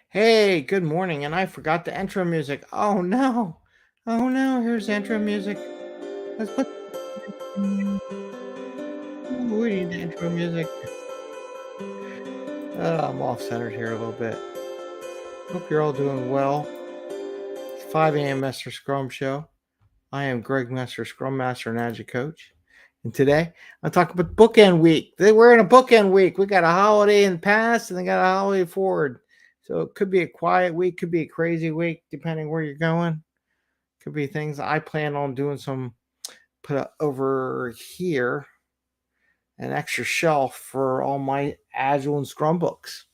Hey, good morning. And I forgot the intro music. Oh no. Oh no, here's the intro music. Let's put Ooh, we need the intro music. I'm off centered here a little bit. Hope you're all doing well. It's 5 a.m. Mester Scrum Show. I am Greg Mester, Scrum Master and Agile Coach. And today I'm talking about Bookend Week. We're in a Bookend Week. We got a holiday in the past and they got a holiday forward. So it could be a quiet week, could be a crazy week, depending where you're going. Could be things I plan on doing some put over here an extra shelf for all my Agile and Scrum books.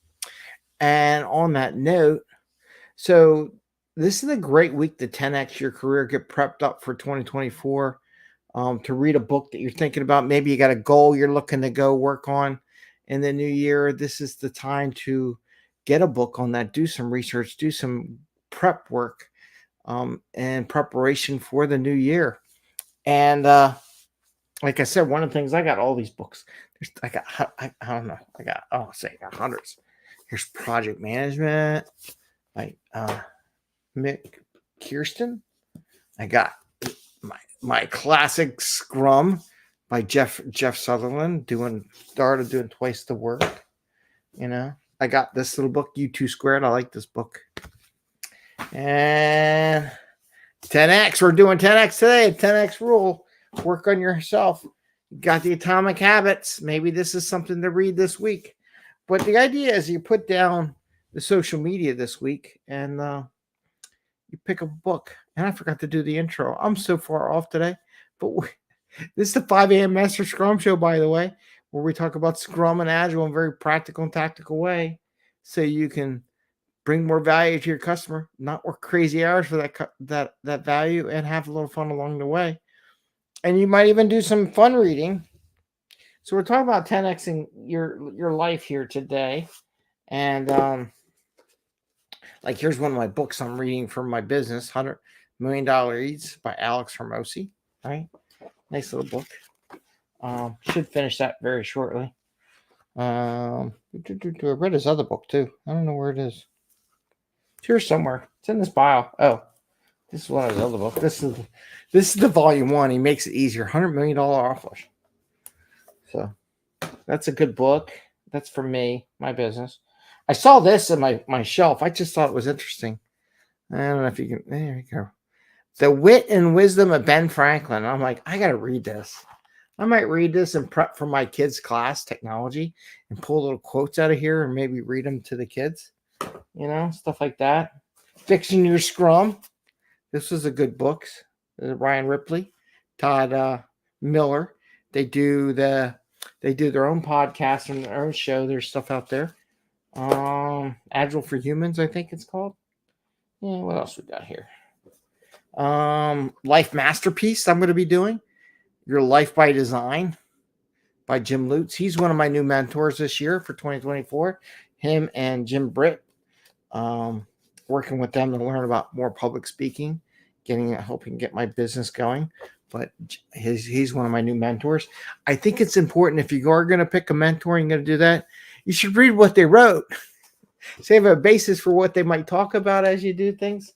And on that note, so this is a great week to 10x your career, get prepped up for 2024, to read a book that you're thinking about. Maybe you got a goal you're looking to go work on in the new year. This is the time to get a book on that, do some research, do some prep work, and preparation for the new year. And like I said, one of the things I got all these books. I don't know. I got hundreds. Here's Project Management by Mick Kirsten. I got my classic Scrum by Jeff Sutherland. Started doing twice the work. I got this little book, U2 Squared. I like this book. And 10x. We're doing 10x today. 10x rule. Work on yourself. Got the Atomic Habits. Maybe this is something to read this week. But the idea is you put down the social media this week and you pick a book. And I forgot to do the intro. I'm so far off today. But this is the 5 a.m. Master Scrum Show, by the way, where we talk about Scrum and Agile in a very practical and tactical way so you can bring more value to your customer, not work crazy hours for that value, and have a little fun along the way. And you might even do some fun reading. So we're talking about 10xing your life here today, and like here's one of my books I'm reading for my business, $100 Million Leads by Alex Hermosi. Right, nice little book. Should finish that very shortly. I read his other book too. I don't know where it is. It's here somewhere. It's in this pile. Oh, this is one of his other books. This is the volume one. He makes it easier. $100 million offer. So that's a good book. That's for me, my business. I saw this in my shelf. I just thought it was interesting. I don't know if you can. There you go. The Wit and Wisdom of Ben Franklin. I'm like, I got to read this. I might read this and prep for my kids' class, technology, and pull little quotes out of here and maybe read them to the kids. Stuff like that. Fixing Your Scrum. This was a good book. Ryan Ripley, Todd Miller. They do their own podcast and their own show. There's stuff out there. Agile for Humans, I think it's called. Yeah, what else we got here? Life Masterpiece. I'm going to be doing Your Life by Design by Jim Lutz. He's one of my new mentors this year for 2024. Him and Jim Britt. Working with them to learn about more public speaking, helping get my business going. But he's one of my new mentors. I think it's important if you are going to pick a mentor and you're going to do that, you should read what they wrote. So you have a basis for what they might talk about as you do things.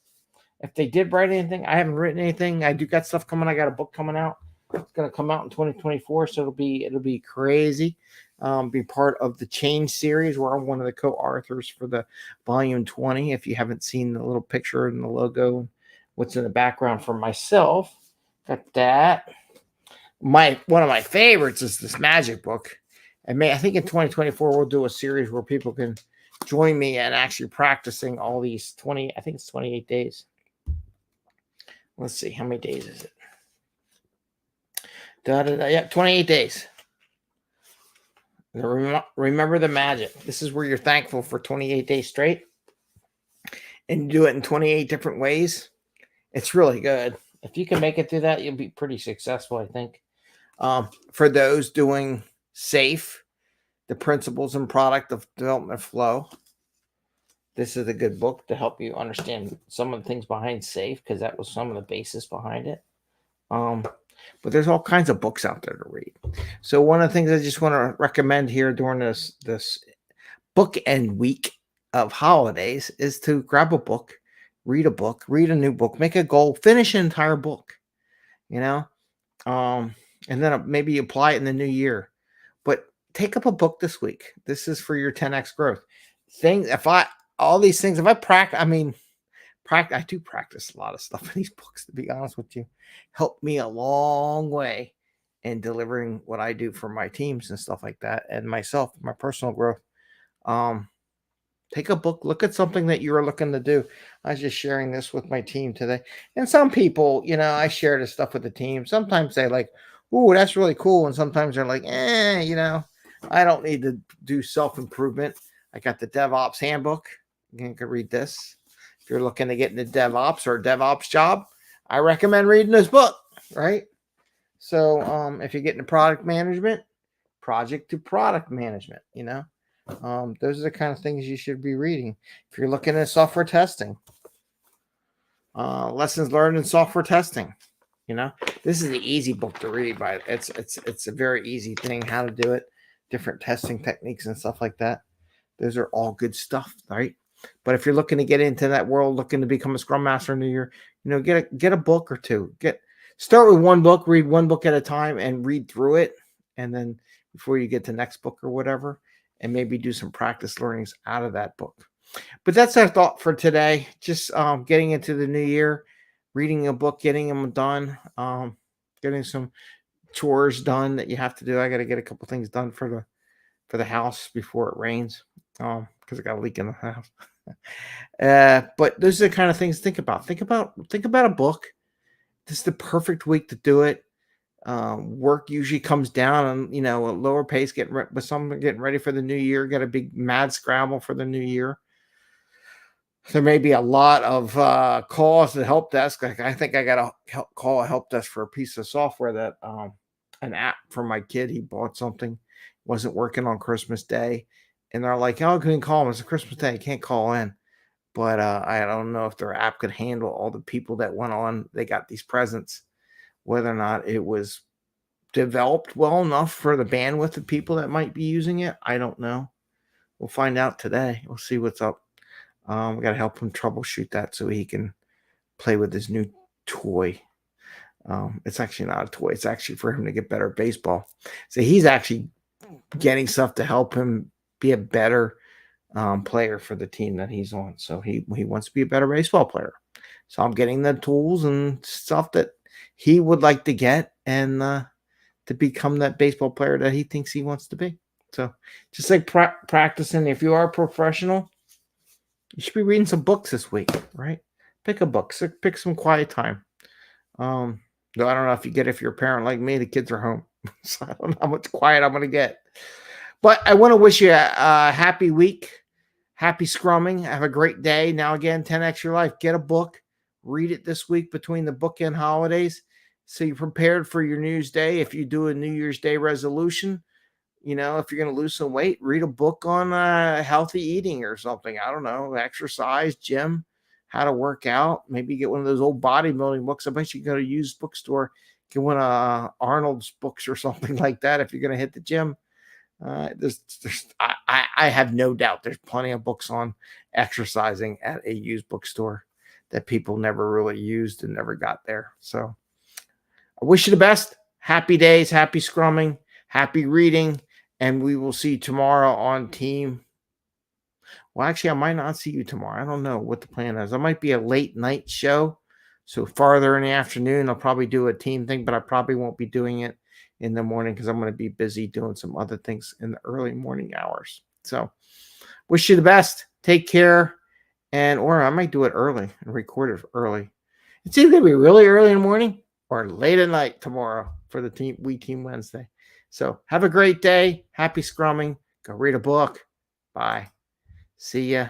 If they did write anything, I haven't written anything. I do got stuff coming. I got a book coming out. It's going to come out in 2024, so it'll be crazy. Be part of the Change series where I'm one of the co-authors for the volume 20. If you haven't seen the little picture and the logo, what's in the background for myself, got that. One of my favorites is this magic book. And I think in 2024 we'll do a series where people can join me and actually practicing all these 20. I think it's 28 days. Let's see, how many days is it? Yeah, 28 days. Remember the magic. This is where you're thankful for 28 days straight. And you do it in 28 different ways. It's really good. If you can make it through that, you'll be pretty successful, I think. For those doing SAFE, the Principles and Product of Development Flow, this is a good book to help you understand some of the things behind SAFE, because that was some of the basis behind it. But there's all kinds of books out there to read. So one of the things I just want to recommend here during this Bookend Week, of holidays is to grab a book, read a new book, make a goal, finish an entire book, you know, and then maybe apply it in the new year. But take up a book this week. This is for your 10x growth. All these things, if I practice, I do practice a lot of stuff in these books, to be honest with you. Help me a long way in delivering what I do for my teams and stuff like that, and myself, my personal growth. Take a book, look at something that you're looking to do. I was just sharing this with my team today. And some people, I share this stuff with the team. Sometimes they like, ooh, that's really cool. And sometimes they're like, I don't need to do self-improvement. I got the DevOps handbook. You can read this. If you're looking to get into DevOps or a DevOps job, I recommend reading this book, right? So if you get into product management, project to product management, those are the kind of things you should be reading. If you're looking at software testing, lessons learned in software testing, this is the easy book to read. It's a very easy thing how to do it, different testing techniques and stuff like that. Those are all good stuff, right? But if you're looking to get into that world, looking to become a Scrum Master in the year, get a book or two. Start with one book, read one book at a time, and read through it, and then before you get to next book or whatever, and maybe do some practice learnings out of that book. But that's our thought for today. Just getting into the new year, reading a book, getting them done, getting some chores done that you have to do. I got to get a couple things done for the house before it rains, because I got a leak in the house. But those are the kind of things to think about. Think about a book. This is the perfect week to do it. Work usually comes down on a lower pace, with someone getting ready for the new year. Got a big mad scramble for the new year. There may be a lot of calls to help desk. Like I think I got to call a help desk for a piece of software that an app for my kid. He bought something, wasn't working on Christmas Day, and they're like, "Oh, can you call him? It's a Christmas Day. You can't call in." But I don't know if their app could handle all the people that went on. They got these presents. Whether or not it was developed well enough for the bandwidth of people that might be using it, I don't know. We'll find out today. We'll see what's up. We got to help him troubleshoot that so he can play with his new toy. It's actually not a toy. It's actually for him to get better at baseball. So he's actually getting stuff to help him be a better player for the team that he's on. So he wants to be a better baseball player. So I'm getting the tools and stuff that he would like to get and to become that baseball player that he thinks he wants to be. So just like practicing, if you are a professional, you should be reading some books this week, right? Pick a book. So pick some quiet time. Though I don't know if you're a parent like me, the kids are home. So I don't know how much quiet I'm going to get. But I want to wish you a happy week. Happy scrumming. Have a great day. Now again, 10x your life. Get a book. Read it this week between the bookend holidays. So you're prepared for your New Year's Day. If you do a New Year's Day resolution, if you're going to lose some weight, read a book on healthy eating or something. I don't know, exercise, gym, how to work out. Maybe get one of those old bodybuilding books. I bet you can go to a used bookstore, get one of Arnold's books or something like that if you're going to hit the gym. I have no doubt there's plenty of books on exercising at a used bookstore that people never really used and never got there. So I wish you the best. Happy days, happy scrumming, happy reading, and we will see you tomorrow on team. Well, actually, I might not see you tomorrow. I don't know what the plan is. It might be a late night show. So farther in the afternoon, I'll probably do a team thing, but I probably won't be doing it in the morning because I'm going to be busy doing some other things in the early morning hours. So wish you the best. Take care. Or I might do it early and record it early. It's either going to be really early in the morning or late at night tomorrow for the Team Wednesday. So have a great day. Happy scrumming. Go read a book. Bye. See ya.